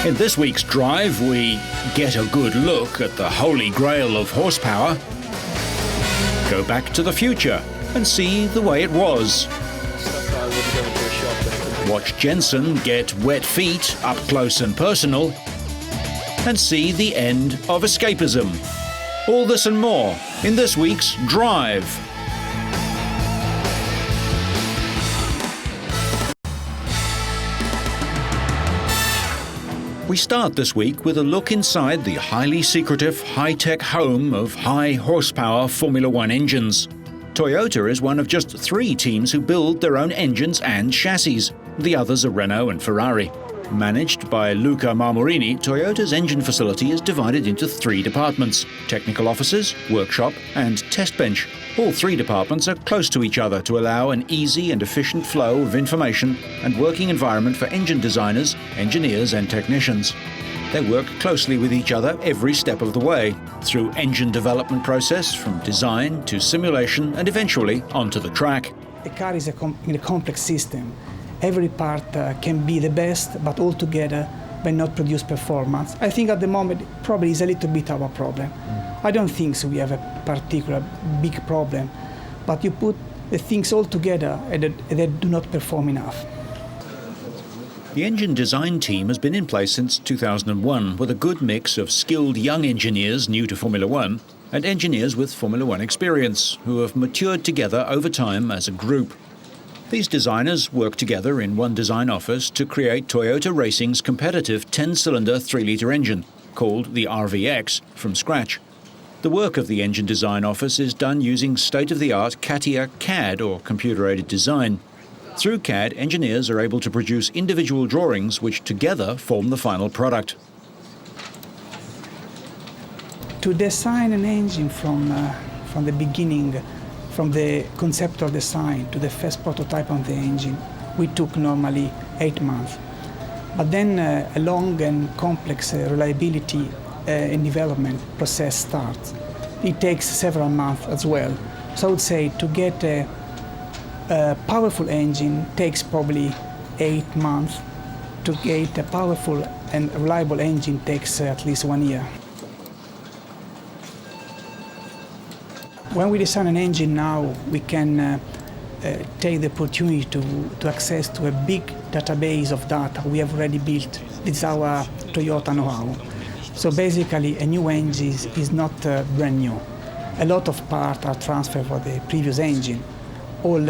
In this week's drive, we get a good look at the holy grail of horsepower, go back to the future and see the way it was. Watch Jensen get wet feet up close and personal, and see the end of escapism. All this and more in this week's Drive. We start this week with a look inside the highly secretive, high-tech home of high-horsepower Formula One engines. Toyota is one of just 3 teams who build their own engines and chassis. The others are Renault and Ferrari. Managed by Luca Marmorini, Toyota's engine facility is divided into 3 departments: technical offices, workshop and test bench. All 3 departments are close to each other to allow an easy and efficient flow of information and working environment for engine designers, engineers and technicians. They work closely with each other every step of the way, through engine development process, from design to simulation and eventually onto the track. A car is a complex system. Every part can be the best, but all together may not produce performance. I think at the moment probably is a little bit our problem. I don't think so we have a particular big problem, but you put the things all together and they do not perform enough. The engine design team has been in place since 2001 with a good mix of skilled young engineers new to Formula One and engineers with Formula One experience who have matured together over time as a group. These designers work together in one design office to create Toyota Racing's competitive 10-cylinder 3-litre engine, called the RVX, from scratch. The work of the engine design office is done using state-of-the-art CATIA CAD, or computer-aided design. Through CAD, engineers are able to produce individual drawings which together form the final product. To design an engine from the beginning, from the conceptual design to the first prototype of the engine, we took normally 8 months. But then a long and complex reliability and development process starts. It takes several months as well. So I would say to get a powerful engine takes probably 8 months. To get a powerful and reliable engine takes at least 1 year. When we design an engine now, we can take the opportunity to access to a big database of data we have already built. This is our Toyota know-how. So basically, a new engine is not brand new. A lot of parts are transferred for the previous engine. All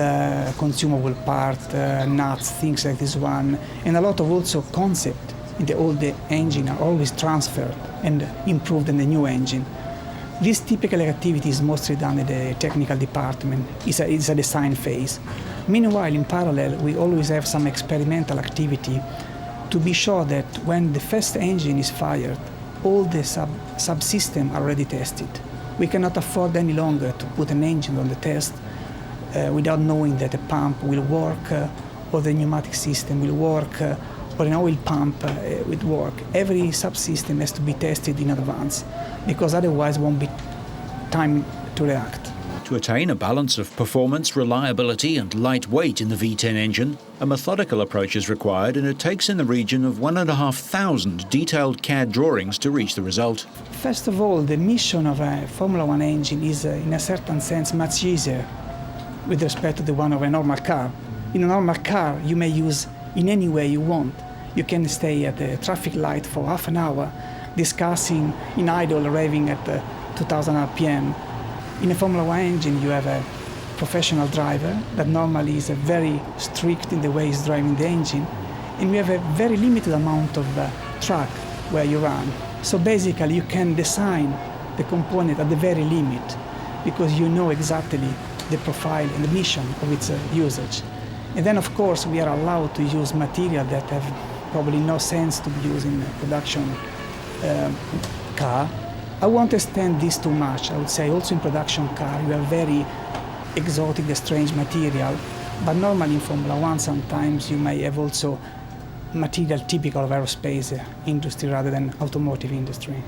consumable parts, nuts, things like this one, and a lot of also concept in the old engine are always transferred and improved in the new engine. This typical activity is mostly done in the technical department. It's a design phase. Meanwhile, in parallel, we always have some experimental activity to be sure that when the first engine is fired, all the subsystems are already tested. We cannot afford any longer to put an engine on the test without knowing that the pump will work, or the pneumatic system will work, or an oil pump will work. Every subsystem has to be tested in advance, because otherwise won't be time to react. To attain a balance of performance, reliability and lightweight in the V10 engine, a methodical approach is required, and it takes in the region of 1,500 detailed CAD drawings to reach the result. First of all, the mission of a Formula One engine is in a certain sense much easier with respect to the one of a normal car. In a normal car, you may use in any way you want. You can stay at the traffic light for half an hour, discussing in idle, raving at 2000 RPM. In a Formula One engine, you have a professional driver that normally is very strict in the way he's driving the engine, and we have a very limited amount of track where you run. So basically, you can design the component at the very limit, because you know exactly the profile and the mission of its usage. And then, of course, we are allowed to use material that have probably no sense to be used in a production car. I won't extend this too much. I would say also in production car, you have very exotic, strange material, but normally in Formula One, sometimes you may have also material typical of aerospace industry rather than automotive industry.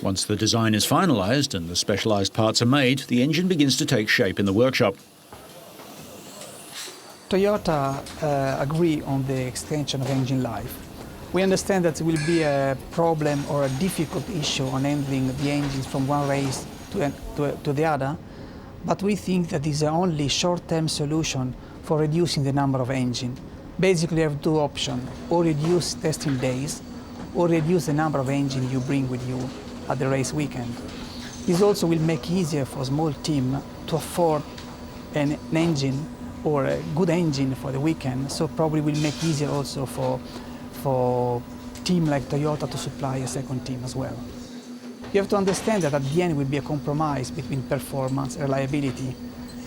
Once the design is finalized and the specialized parts are made, the engine begins to take shape in the workshop. Toyota agree on the extension of engine life. We understand that there will be a problem or a difficult issue on handling the engines from one race to the other, but we think that is the only short-term solution for reducing the number of engines. Basically, you have two options: or reduce testing days, or reduce the number of engines you bring with you at the race weekend. This also will make it easier for a small team to afford an engine or a good engine for the weekend, so probably will make it easier also for team like Toyota to supply a second team as well. You have to understand that at the end it will be a compromise between performance and reliability.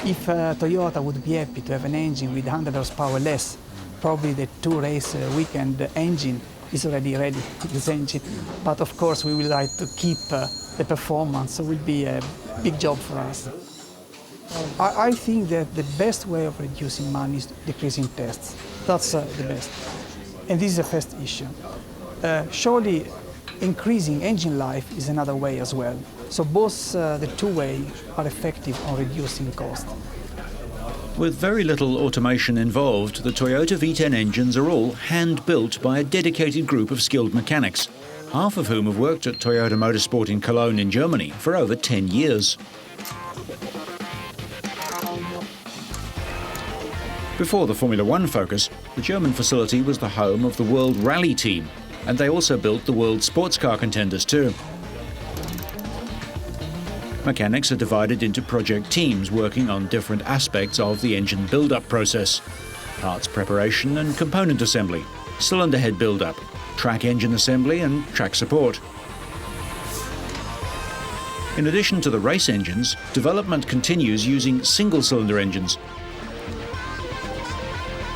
If Toyota would be happy to have an engine with 100 horsepower less, probably the two race weekend engine is already ready, this engine. But of course we will like to keep the performance, so it will be a big job for us. I think that the best way of reducing money is decreasing tests. That's the best. And this is the first issue. Surely increasing engine life is another way as well. So both the two ways are effective on reducing cost. With very little automation involved, the Toyota V10 engines are all hand-built by a dedicated group of skilled mechanics, half of whom have worked at Toyota Motorsport in Cologne in Germany for over 10 years. Before the Formula One focus, the German facility was the home of the World Rally Team, and they also built the World Sports Car contenders too. Mechanics are divided into project teams working on different aspects of the engine build-up process: parts preparation and component assembly, cylinder head build-up, track engine assembly and track support. In addition to the race engines, development continues using single-cylinder engines.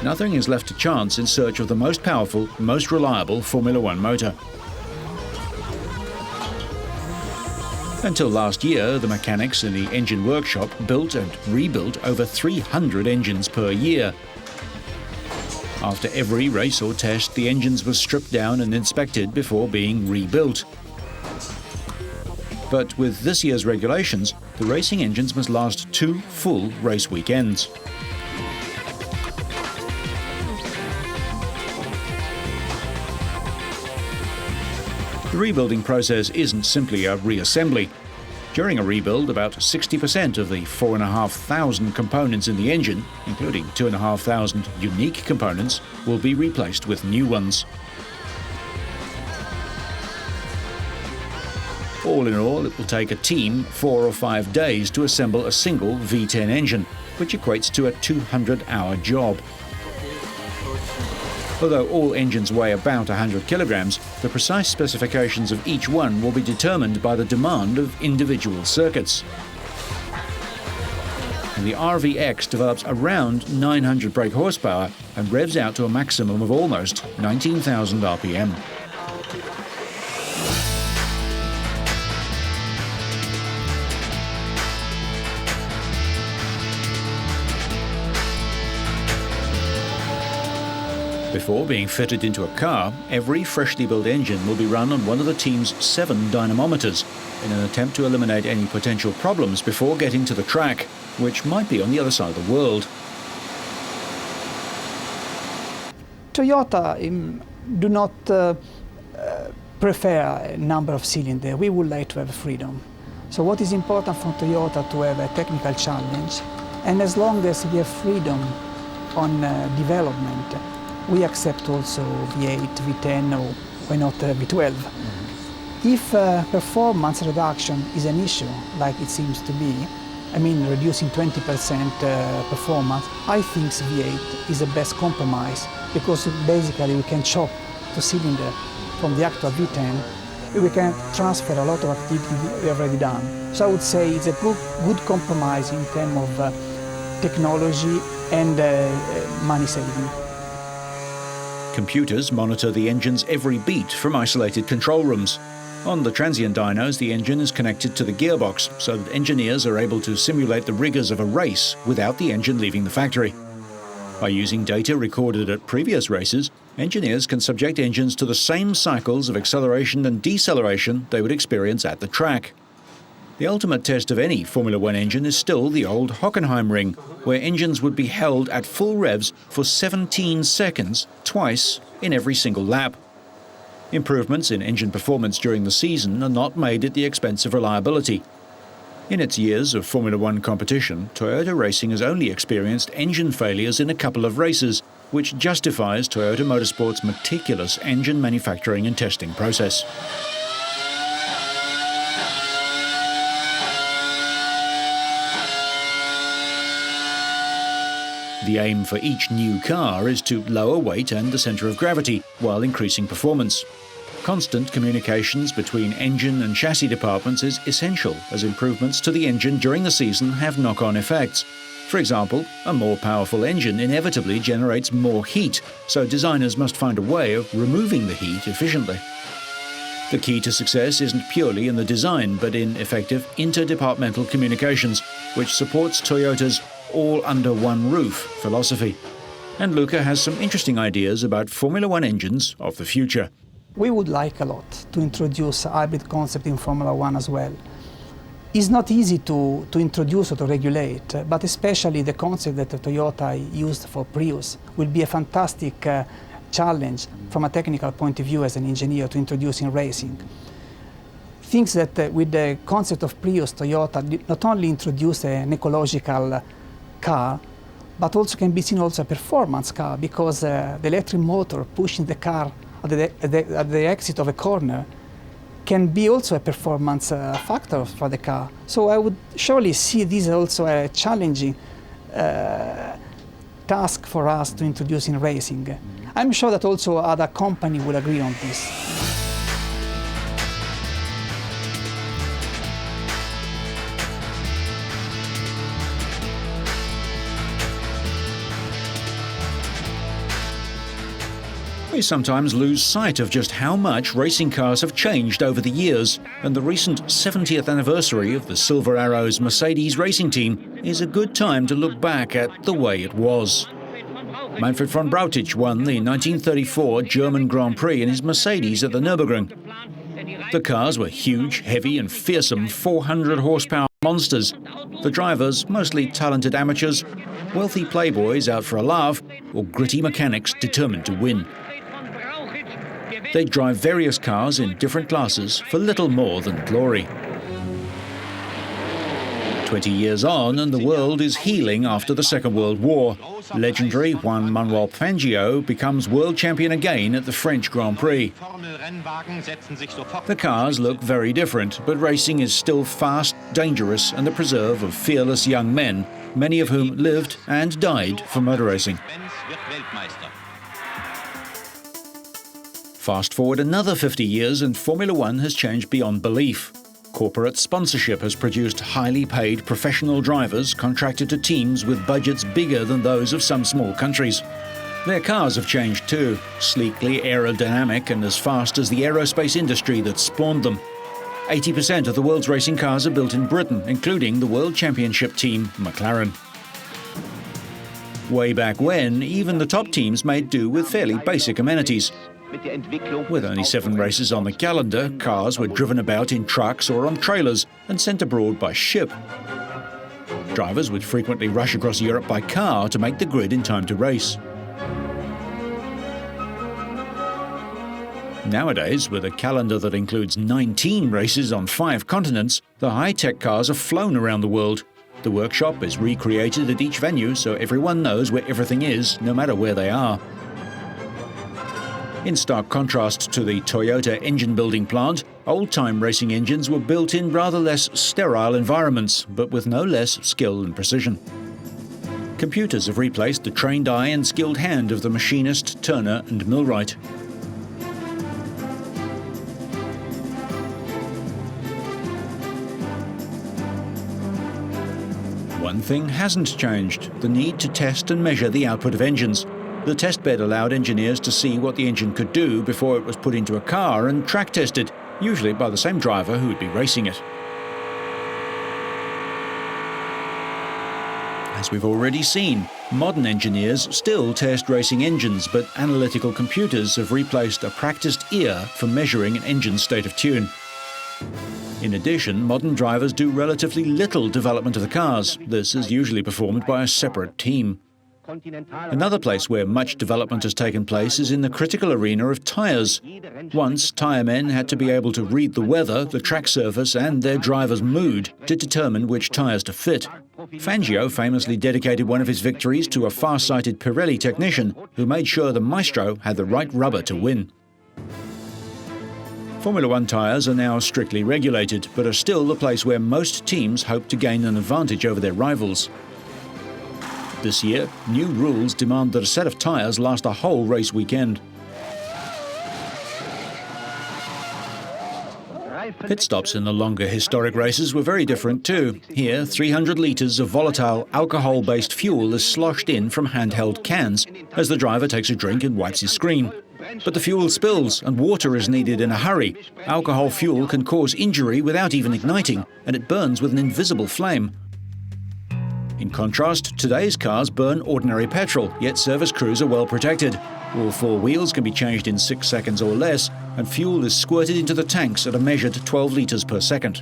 Nothing is left to chance in search of the most powerful, most reliable Formula One motor. Until last year, the mechanics in the engine workshop built and rebuilt over 300 engines per year. After every race or test, the engines were stripped down and inspected before being rebuilt. But with this year's regulations, the racing engines must last 2 full race weekends. The rebuilding process isn't simply a reassembly. During a rebuild, about 60% of the 4,500 components in the engine, including 2,500 unique components, will be replaced with new ones. All in all, it will take a team 4 or 5 days to assemble a single V10 engine, which equates to a 200-hour job. Although all engines weigh about 100 kilograms, the precise specifications of each one will be determined by the demand of individual circuits. And the RVX develops around 900 brake horsepower and revs out to a maximum of almost 19,000 RPM. Before being fitted into a car, every freshly built engine will be run on one of the team's 7 dynamometers in an attempt to eliminate any potential problems before getting to the track, which might be on the other side of the world. Toyota do not prefer a number of cylinders. We would like to have freedom. So what is important for Toyota to have a technical challenge, and as long as we have freedom on development, we accept also V8, V10, or why not V12. If performance reduction is an issue, like it seems to be, I mean reducing 20% performance, I think V8 is the best compromise, because basically we can chop the cylinder from the actual V10, we can transfer a lot of activity we have already done. So I would say it's a good compromise in terms of technology and money saving. Computers monitor the engine's every beat from isolated control rooms. On the transient dynos, the engine is connected to the gearbox so that engineers are able to simulate the rigors of a race without the engine leaving the factory. By using data recorded at previous races, engineers can subject engines to the same cycles of acceleration and deceleration they would experience at the track. The ultimate test of any Formula One engine is still the old Hockenheim ring, where engines would be held at full revs for 17 seconds, twice in every single lap. Improvements in engine performance during the season are not made at the expense of reliability. In its years of Formula One competition, Toyota Racing has only experienced engine failures in a couple of races, which justifies Toyota Motorsport's meticulous engine manufacturing and testing process. The aim for each new car is to lower weight and the centre of gravity while increasing performance. Constant communications between engine and chassis departments is essential, as improvements to the engine during the season have knock-on effects. For example, a more powerful engine inevitably generates more heat, so designers must find a way of removing the heat efficiently. The key to success isn't purely in the design, but in effective interdepartmental communications, which supports Toyota's all-under-one-roof philosophy. And Luca has some interesting ideas about Formula One engines of the future. We would like a lot to introduce a hybrid concept in Formula One as well. It's not easy to introduce or to regulate, but especially the concept that Toyota used for Prius will be a fantastic challenge from a technical point of view as an engineer to introduce in racing. Thinks that with the concept of Prius, Toyota not only introduced an ecological car, but also can be seen also a performance car, because the electric motor pushing the car at the exit of a corner can be also a performance factor for the car. So I would surely see this also a challenging task for us to introduce in racing. I'm sure that also other companies will agree on this. We sometimes lose sight of just how much racing cars have changed over the years, and the recent 70th anniversary of the Silver Arrow's Mercedes racing team is a good time to look back at the way it was. Manfred von Brautich won the 1934 German Grand Prix in his Mercedes at the Nürburgring. The cars were huge, heavy and fearsome 400 horsepower monsters. The drivers, mostly talented amateurs, wealthy playboys out for a laugh, or gritty mechanics determined to win. They drive various cars in different classes for little more than glory. 20 years on, and the world is healing after the Second World War. Legendary Juan Manuel Fangio becomes world champion again at the French Grand Prix. The cars look very different, but racing is still fast, dangerous, and the preserve of fearless young men, many of whom lived and died for motor racing. Fast forward another 50 years and Formula One has changed beyond belief. Corporate sponsorship has produced highly paid professional drivers contracted to teams with budgets bigger than those of some small countries. Their cars have changed too, sleekly aerodynamic and as fast as the aerospace industry that spawned them. 80% of the world's racing cars are built in Britain, including the World Championship team McLaren. Way back when, even the top teams made do with fairly basic amenities. With only 7 races on the calendar, cars were driven about in trucks or on trailers and sent abroad by ship. Drivers would frequently rush across Europe by car to make the grid in time to race. Nowadays, with a calendar that includes 19 races on 5 continents, the high-tech cars are flown around the world. The workshop is recreated at each venue so everyone knows where everything is, no matter where they are. In stark contrast to the Toyota engine-building plant, old-time racing engines were built in rather less sterile environments, but with no less skill and precision. Computers have replaced the trained eye and skilled hand of the machinist, turner and millwright. One thing hasn't changed: the need to test and measure the output of engines. The test bed allowed engineers to see what the engine could do before it was put into a car and track tested, usually by the same driver who would be racing it. As we've already seen, modern engineers still test racing engines, but analytical computers have replaced a practiced ear for measuring an engine's state of tune. In addition, modern drivers do relatively little development of the cars. This is usually performed by a separate team. Another place where much development has taken place is in the critical arena of tyres. Once, tyre men had to be able to read the weather, the track surface and their driver's mood to determine which tyres to fit. Fangio famously dedicated one of his victories to a far-sighted Pirelli technician who made sure the Maestro had the right rubber to win. Formula One tyres are now strictly regulated, but are still the place where most teams hope to gain an advantage over their rivals. This year, new rules demand that a set of tyres last a whole race weekend. Pit stops in the longer historic races were very different too. Here, 300 litres of volatile alcohol-based fuel is sloshed in from handheld cans as the driver takes a drink and wipes his screen. But the fuel spills and water is needed in a hurry. Alcohol fuel can cause injury without even igniting, and it burns with an invisible flame. In contrast, today's cars burn ordinary petrol, yet service crews are well protected. All four wheels can be changed in 6 seconds or less, and fuel is squirted into the tanks at a measured 12 litres per second.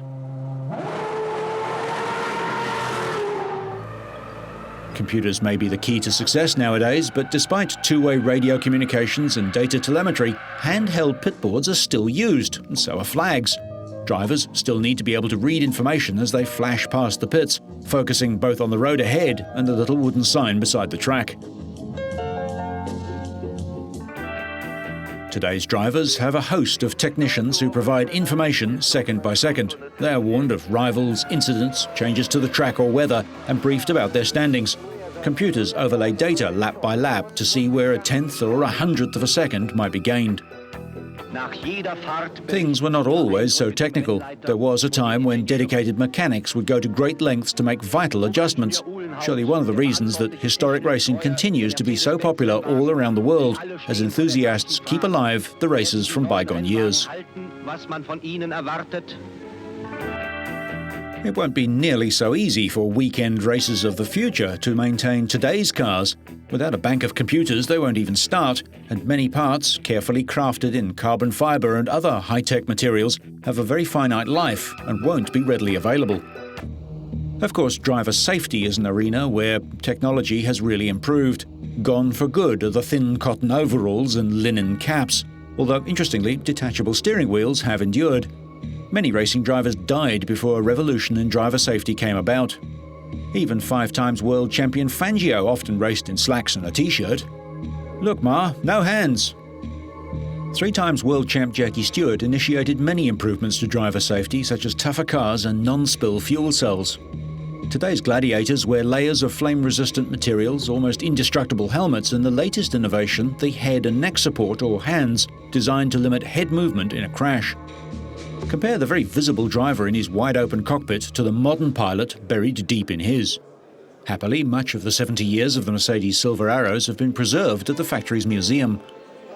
Computers may be the key to success nowadays, but despite two-way radio communications and data telemetry, handheld pit boards are still used, and so are flags. Drivers still need to be able to read information as they flash past the pits, focusing both on the road ahead and the little wooden sign beside the track. Today's drivers have a host of technicians who provide information second by second. They are warned of rivals, incidents, changes to the track or weather, and briefed about their standings. Computers overlay data lap by lap to see where a tenth or a hundredth of a second might be gained. Things were not always so technical. There was a time when dedicated mechanics would go to great lengths to make vital adjustments. Surely one of the reasons that historic racing continues to be so popular all around the world, as enthusiasts keep alive the races from bygone years. It won't be nearly so easy for weekend races of the future to maintain today's cars. Without a bank of computers, they won't even start, and many parts, carefully crafted in carbon fibre and other high-tech materials, have a very finite life and won't be readily available. Of course, driver safety is an arena where technology has really improved. Gone for good are the thin cotton overalls and linen caps, although interestingly, detachable steering wheels have endured. Many racing drivers died before a revolution in driver safety came about. Even 5-time world champion Fangio often raced in slacks and a t-shirt. Look, Ma, no hands. 3-time world champ Jackie Stewart initiated many improvements to driver safety, such as tougher cars and non-spill fuel cells. Today's gladiators wear layers of flame-resistant materials, almost indestructible helmets, and the latest innovation, the head and neck support, or hands, designed to limit head movement in a crash. Compare the very visible driver in his wide-open cockpit to the modern pilot buried deep in his. Happily, much of the 70 years of the Mercedes Silver Arrows have been preserved at the factory's museum.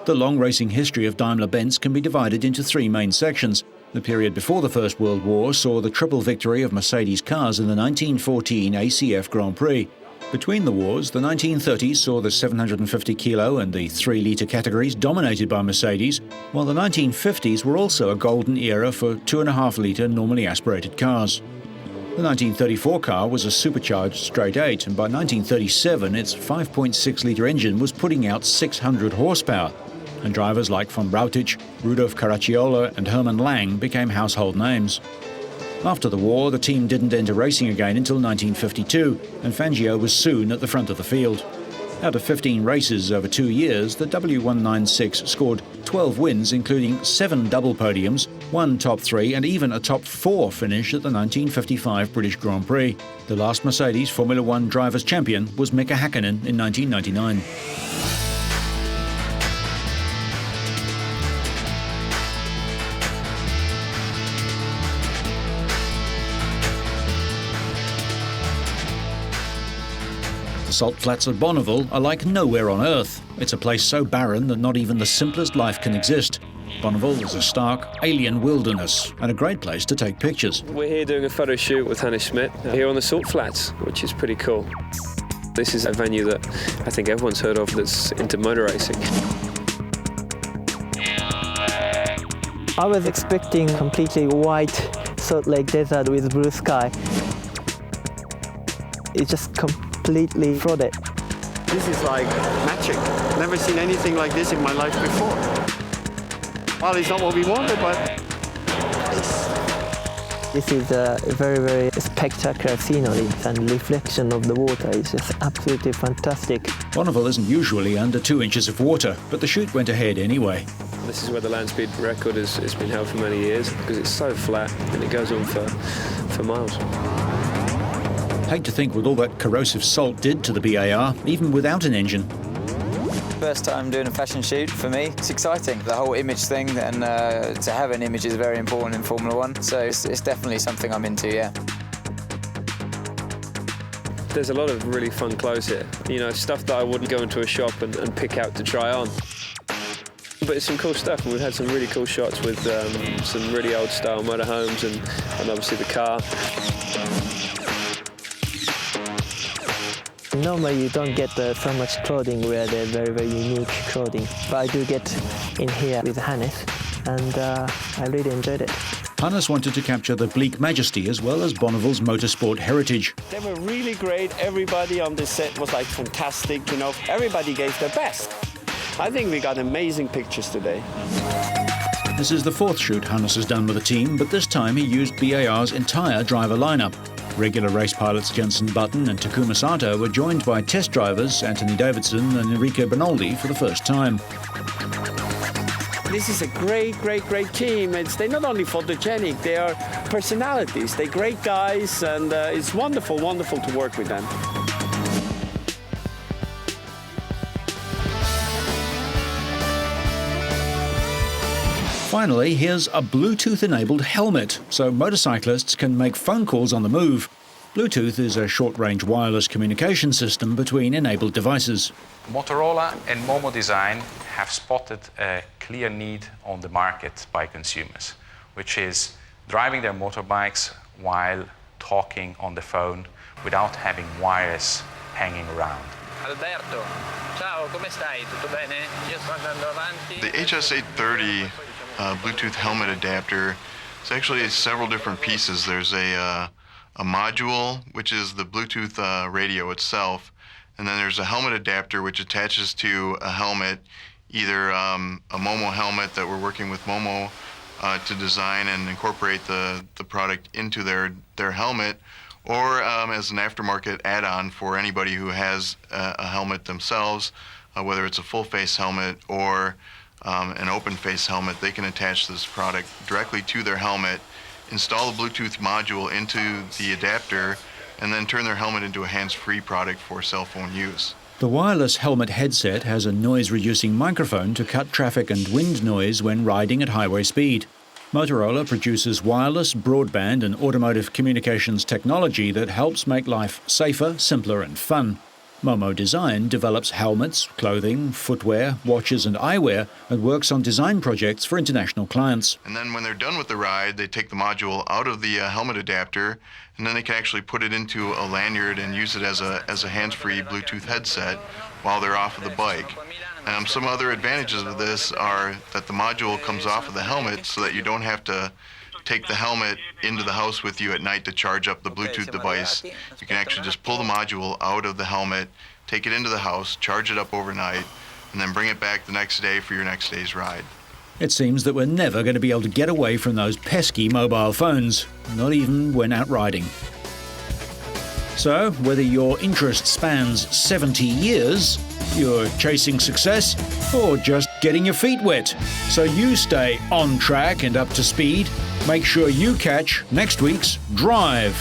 The long racing history of Daimler-Benz can be divided into 3 main sections. The period before the First World War saw the triple victory of Mercedes cars in the 1914 ACF Grand Prix. Between the wars, the 1930s saw the 750 kilo and the 3-litre categories dominated by Mercedes, while the 1950s were also a golden era for 2.5-litre normally aspirated cars. The 1934 car was a supercharged straight 8, and by 1937 its 5.6-litre engine was putting out 600 horsepower, and drivers like von Brautich, Rudolf Caracciola and Hermann Lang became household names. After the war, the team didn't enter racing again until 1952, and Fangio was soon at the front of the field. Out of 15 races over 2 years, the W196 scored 12 wins, including 7 double podiums, 1 top 3 and even a top 4 finish at the 1955 British Grand Prix. The last Mercedes Formula One drivers' champion was Mika Häkkinen in 1999. The salt flats of Bonneville are like nowhere on Earth. It's a place so barren that not even the simplest life can exist. Bonneville is a stark, alien wilderness and a great place to take pictures. We're here doing a photo shoot with Hannes Schmidt here on the salt flats, which is pretty cool. This is a venue that I think everyone's heard of that's into motor racing. I was expecting completely white Salt Lake Desert with blue sky. It's just completely flooded. This is like magic. Never seen anything like this in my life before. Well, it's not what we wanted, but This is a very, very spectacular scenery, and reflection of the water is just absolutely fantastic. Bonneville isn't usually under 2 inches of water, but the chute went ahead anyway. This is where the land speed record has been held for many years because it's so flat and it goes on for miles. Hate to think what all that corrosive salt did to the BAR, even without an engine. First time doing a fashion shoot for me. It's exciting, the whole image thing, and to have an image is very important in Formula One, so it's definitely something I'm into, yeah. There's a lot of really fun clothes here, you know, stuff that I wouldn't go into a shop and pick out to try on. But it's some cool stuff, and we've had some really cool shots with some really old style motorhomes and obviously the car. Normally you don't get so much clothing where they're very, very unique clothing. But I do get in here with Hannes, and I really enjoyed it. Hannes wanted to capture the bleak majesty as well as Bonneville's motorsport heritage. they were really great. Everybody on the set was like fantastic, you know. Everybody gave their best. I think we got amazing pictures today. This is the fourth shoot Hannes has done with the team, but this time he used BAR's entire driver lineup. Regular race pilots Jensen Button and Takuma Sato were joined by test drivers Anthony Davidson and Enrico Bernoldi for the first time. This is a great team. They're not only photogenic, they are personalities. They're great guys, and it's wonderful to work with them. Finally, here's a Bluetooth-enabled helmet, so motorcyclists can make phone calls on the move. Bluetooth is a short-range wireless communication system between enabled devices. Motorola and Momo Design have spotted a clear need on the market by consumers, which is driving their motorbikes while talking on the phone without having wires hanging around. Alberto, ciao, come stai? Tutto bene? Io sto andando avanti. The HS830 Bluetooth helmet adapter is actually several different pieces. There's a module, which is the Bluetooth radio itself, and then there's a helmet adapter which attaches to a helmet, either a Momo helmet that we're working with Momo to design and incorporate the product into their helmet, or as an aftermarket add-on for anybody who has a helmet themselves, whether it's a full-face helmet or an open-face helmet. They can attach this product directly to their helmet, install a Bluetooth module into the adapter, and then turn their helmet into a hands-free product for cell phone use. The wireless helmet headset has a noise-reducing microphone to cut traffic and wind noise when riding at highway speed. Motorola produces wireless, broadband and automotive communications technology that helps make life safer, simpler and fun. Momo Design develops helmets, clothing, footwear, watches and eyewear and works on design projects for international clients. And then when they're done with the ride, they take the module out of the helmet adapter, and then they can actually put it into a lanyard and use it as a hands-free Bluetooth headset while they're off of the bike. Some other advantages of this are that the module comes off of the helmet so that you don't have to take the helmet into the house with you at night to charge up the Bluetooth device. You can actually just pull the module out of the helmet, take it into the house, charge it up overnight, and then bring it back the next day for your next day's ride. It seems that we're never going to be able to get away from those pesky mobile phones, not even when out riding. So, whether your interest spans 70 years, you're chasing success, or just getting your feet wet, so you stay on track and up to speed, make sure you catch next week's Drive.